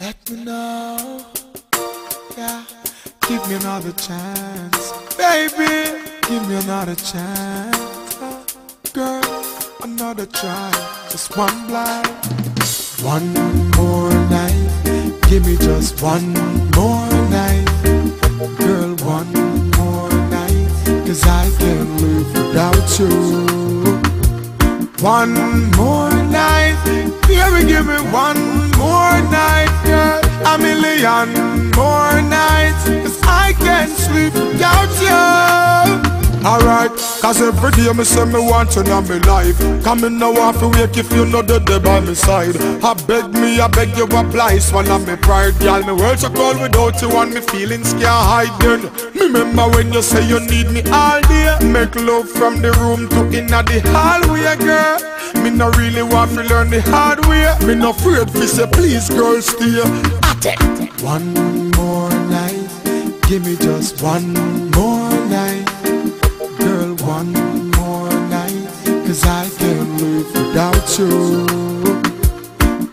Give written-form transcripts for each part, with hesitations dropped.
Let me know, yeah. Give me another chance, baby. Give me another chance, girl. Another try, just one blind. One more night, give me just one more night, girl. One more night, 'cause I can't live without you. One more night, baby, give me one more night, girl. A million more nights, 'cause I can't sleep without you. Alright, 'cause every day me say me want you in my life. Come in now off to wake if you know that they by my side. I beg you apply, swallow me pride. Girl, me words are cold without you and me feelings can't hide them. Remember when you say you need me all day. Make love from the room to inna the hallway, girl. Me no really want to learn the hard way. Me no afraid fi say please, girl, stay. One more night, give me just one more night, girl. One more night, 'cause I can't live without you.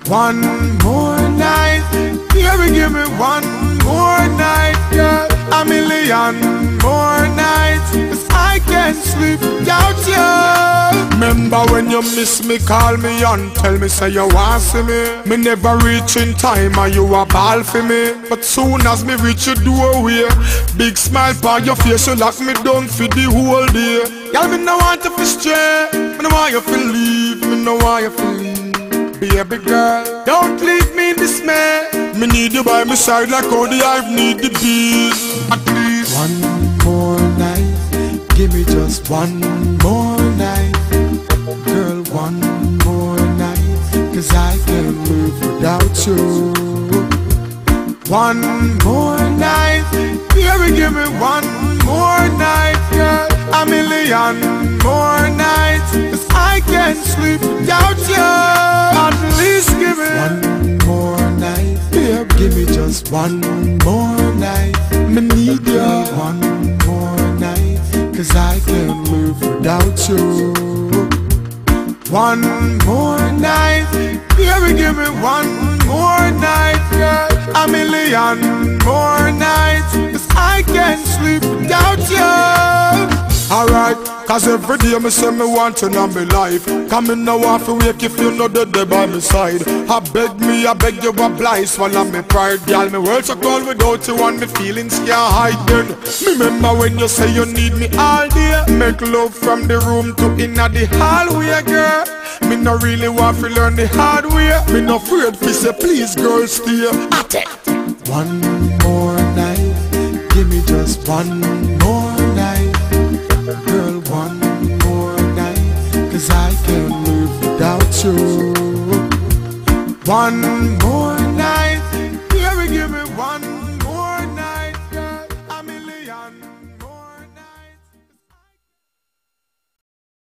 One more night, baby, give me one more night, girl. A million more nights, 'cause I can't sleep without you. Remember when you miss me, call me and tell me say you want see me. Me never reach in time and you a ball for me. But soon as me reach your doorway, big smile on your face, you lock me down for the whole day. Girl, me no want you to stray, me no want you to leave, me no want you to leave. Baby girl, don't leave me in dismay. Me need you by my side like how the hive need the bees. At least one more night, give me just one more night, girl. One more night, 'cause I can't live without you. One more night, baby, give me one more night, girl. A million more nights, 'cause I can't sleep without you. At least give me one more night, baby, give me just one more night. Me need you one more night, 'cause I can't live without you. One more night, baby, give me one more night, girl. A million more nights, 'cause I can't sleep without you. Alright, 'cause every day me say me want you in my life. Come in now off to wake if you know that they by my side. I beg you apply, swallow me pride. Girl, me words are cold without you and me feelings can't hide them. Remember when you say you need me all day. Make love from the room to inna the hallway, girl. Me no really want to learn the hard way. Me no afraid fi say please, girl, stay. One more night, give me just one more night, girl. One more night, 'cause I can't live without you. One more